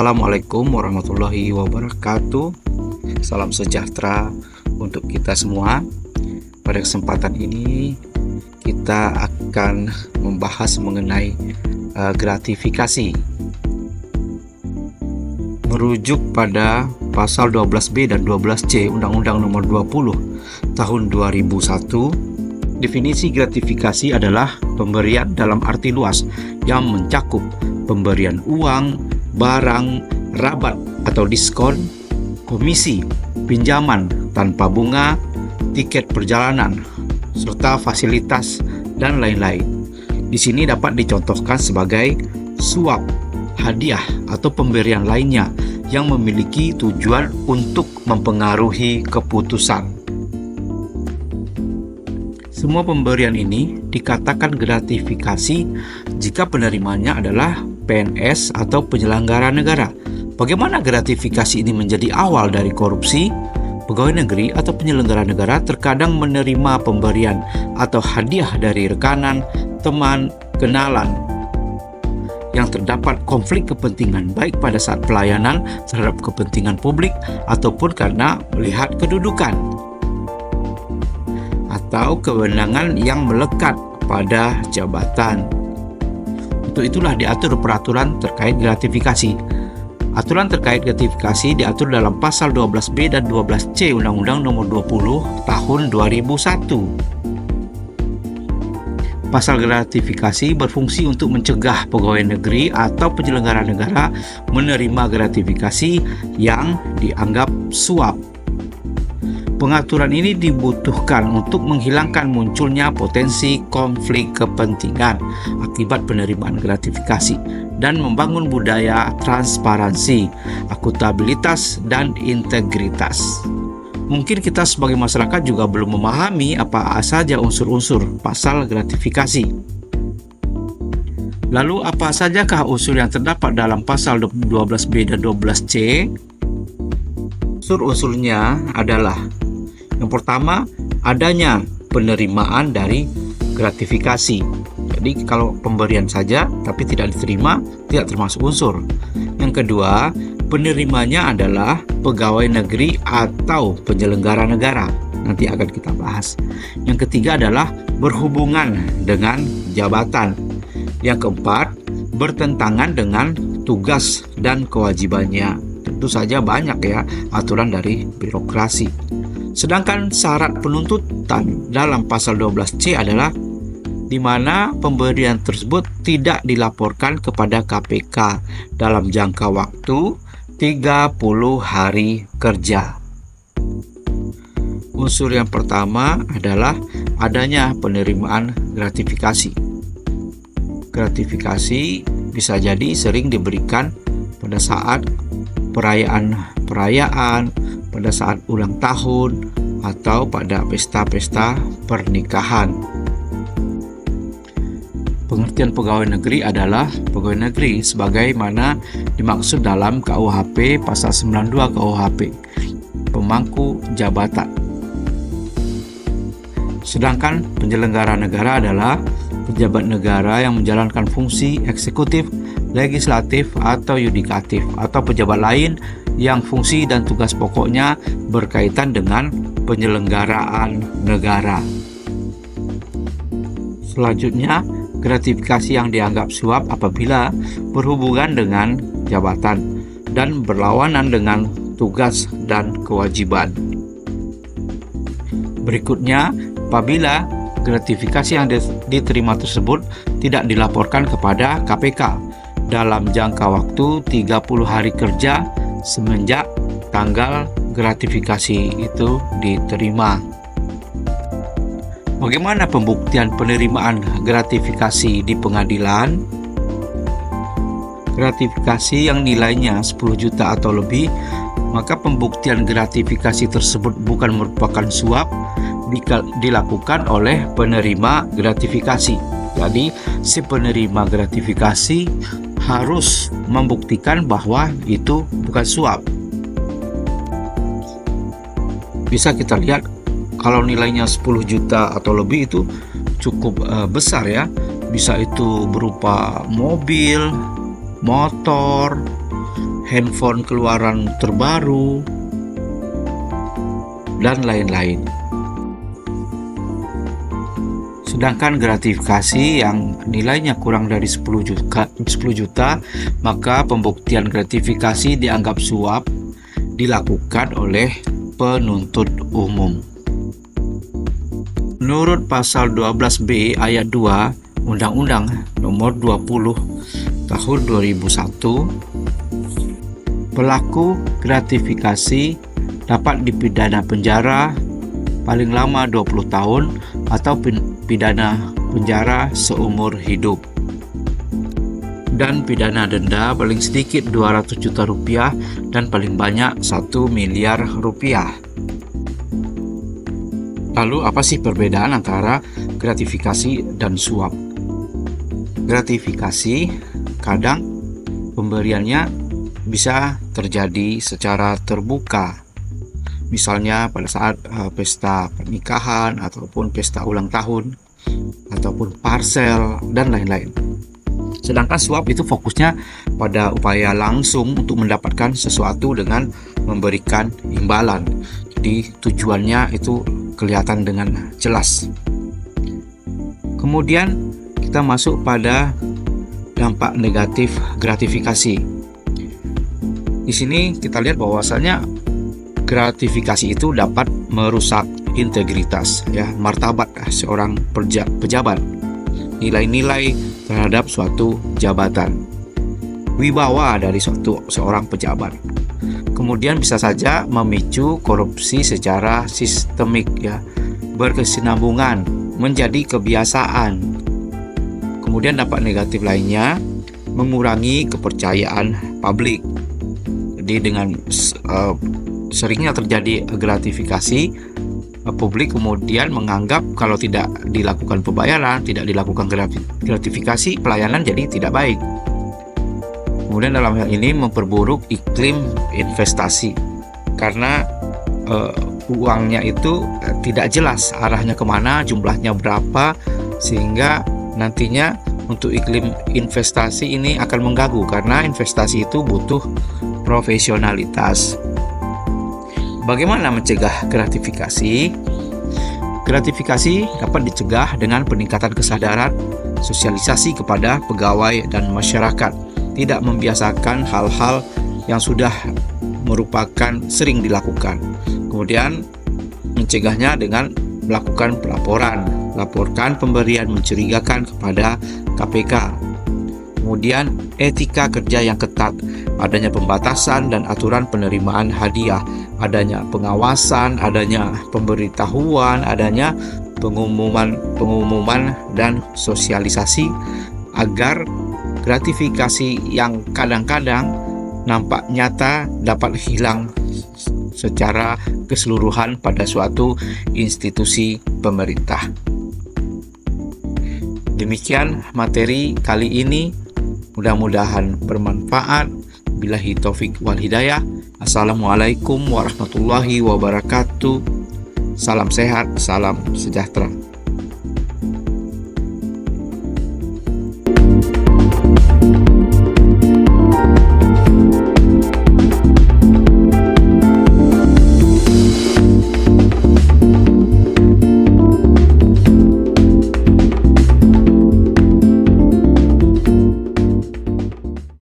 Assalamualaikum warahmatullahi wabarakatuh. Salam sejahtera untuk kita semua. Pada kesempatan ini kita akan membahas mengenai gratifikasi. Merujuk pada pasal 12B dan 12C Undang-Undang Nomor 20 Tahun 2001, definisi gratifikasi adalah pemberian dalam arti luas yang mencakup pemberian uang, barang, rabat atau diskon, komisi, pinjaman tanpa bunga, tiket perjalanan, serta fasilitas dan lain-lain. Di sini dapat dicontohkan sebagai suap, hadiah atau pemberian lainnya yang memiliki tujuan untuk mempengaruhi keputusan. Semua pemberian ini dikatakan gratifikasi jika penerimanya adalah PNS atau penyelenggara negara. Bagaimana gratifikasi ini menjadi awal dari korupsi? Pegawai negeri atau penyelenggara negara terkadang menerima pemberian atau hadiah dari rekanan, teman, kenalan yang terdapat konflik kepentingan baik pada saat pelayanan terhadap kepentingan publik ataupun karena melihat kedudukan atau kewenangan yang melekat pada jabatan. Untuk itulah diatur peraturan terkait gratifikasi. Aturan terkait gratifikasi diatur dalam pasal 12B dan 12C Undang-Undang Nomor 20 Tahun 2001. Pasal gratifikasi berfungsi untuk mencegah pegawai negeri atau penyelenggara negara menerima gratifikasi yang dianggap suap. Pengaturan ini dibutuhkan untuk menghilangkan munculnya potensi konflik kepentingan akibat penerimaan gratifikasi dan membangun budaya transparansi, akuntabilitas, dan integritas. Mungkin kita sebagai masyarakat juga belum memahami apa saja unsur-unsur pasal gratifikasi. Lalu apa sajakah unsur yang terdapat dalam pasal 12B dan 12C? Unsur-unsurnya adalah: yang pertama, adanya penerimaan dari gratifikasi. Jadi kalau pemberian saja tapi tidak diterima, tidak termasuk unsur. Yang kedua, penerimanya adalah pegawai negeri atau penyelenggara negara. Nanti akan kita bahas. Yang ketiga adalah berhubungan dengan jabatan. Yang keempat, bertentangan dengan tugas dan kewajibannya. Tentu saja banyak ya aturan dari birokrasi. Sedangkan syarat penuntutan dalam pasal 12C adalah di mana pemberian tersebut tidak dilaporkan kepada KPK dalam jangka waktu 30 hari kerja. Unsur yang pertama adalah adanya penerimaan gratifikasi. Gratifikasi bisa jadi sering diberikan pada saat perayaan, pada saat ulang tahun, atau pada pesta-pesta pernikahan. Pengertian pegawai negeri adalah pegawai negeri sebagaimana dimaksud dalam KUHP pasal 92 KUHP, pemangku jabatan. Sedangkan penyelenggara negara adalah pejabat negara yang menjalankan fungsi eksekutif, legislatif, atau yudikatif, atau pejabat lain yang fungsi dan tugas pokoknya berkaitan dengan penyelenggaraan negara. Selanjutnya, gratifikasi yang dianggap suap apabila berhubungan dengan jabatan dan berlawanan dengan tugas dan kewajiban. Berikutnya, apabila gratifikasi yang diterima tersebut tidak dilaporkan kepada KPK dalam jangka waktu 30 hari kerja semenjak tanggal gratifikasi itu diterima. Bagaimana pembuktian penerimaan gratifikasi di pengadilan? Gratifikasi yang nilainya 10 juta atau lebih, maka pembuktian gratifikasi tersebut bukan merupakan suap dilakukan oleh penerima gratifikasi. Jadi, si penerima gratifikasi harus membuktikan bahwa itu bukan suap. Bisa kita lihat kalau nilainya 10 juta atau lebih itu cukup besar ya. Bisa itu berupa mobil, motor, handphone keluaran terbaru, dan lain-lain. Sedangkan gratifikasi yang nilainya kurang dari 10 juta, maka pembuktian gratifikasi dianggap suap dilakukan oleh penuntut umum. Menurut pasal 12B ayat 2 Undang-Undang Nomor 20 Tahun 2001, pelaku gratifikasi dapat dipidana penjara paling lama 20 tahun atau pidana penjara seumur hidup, dan pidana denda paling sedikit 200 juta rupiah dan paling banyak 1 miliar rupiah. Lalu apa sih perbedaan antara gratifikasi dan suap? Gratifikasi kadang pemberiannya bisa terjadi secara terbuka, misalnya pada saat pesta pernikahan ataupun pesta ulang tahun ataupun parsel dan lain-lain. Sedangkan suap itu fokusnya pada upaya langsung untuk mendapatkan sesuatu dengan memberikan imbalan. Jadi tujuannya itu kelihatan dengan jelas. Kemudian kita masuk pada dampak negatif gratifikasi. Di sini kita lihat bahwasanya gratifikasi itu dapat merusak integritas, martabat seorang pejabat, nilai-nilai terhadap suatu jabatan, wibawa dari seorang pejabat. Kemudian bisa saja memicu korupsi secara sistemik, berkesinambungan menjadi kebiasaan. Kemudian dampak negatif lainnya mengurangi kepercayaan publik. Jadi dengan seringnya terjadi gratifikasi, publik kemudian menganggap kalau tidak dilakukan pembayaran, tidak dilakukan gratifikasi, pelayanan jadi tidak baik. Kemudian dalam hal ini memperburuk iklim investasi karena uangnya itu tidak jelas arahnya kemana, jumlahnya berapa, sehingga nantinya untuk iklim investasi ini akan mengganggu karena investasi itu butuh profesionalitas. Bagaimana mencegah gratifikasi? Gratifikasi dapat dicegah dengan peningkatan kesadaran, sosialisasi kepada pegawai dan masyarakat, tidak membiasakan hal-hal yang sudah merupakan sering dilakukan. Kemudian mencegahnya dengan melakukan laporkan pemberian mencurigakan kepada KPK. Kemudian etika kerja yang ketat, adanya pembatasan dan aturan penerimaan hadiah, adanya pengawasan, adanya pemberitahuan, adanya pengumuman dan sosialisasi agar gratifikasi yang kadang-kadang nampak nyata dapat hilang secara keseluruhan pada suatu institusi pemerintah. Demikian materi kali ini, mudah-mudahan bermanfaat. Billahi taufik wal hidayah. Assalamualaikum warahmatullahi wabarakatuh. Salam sehat, salam sejahtera.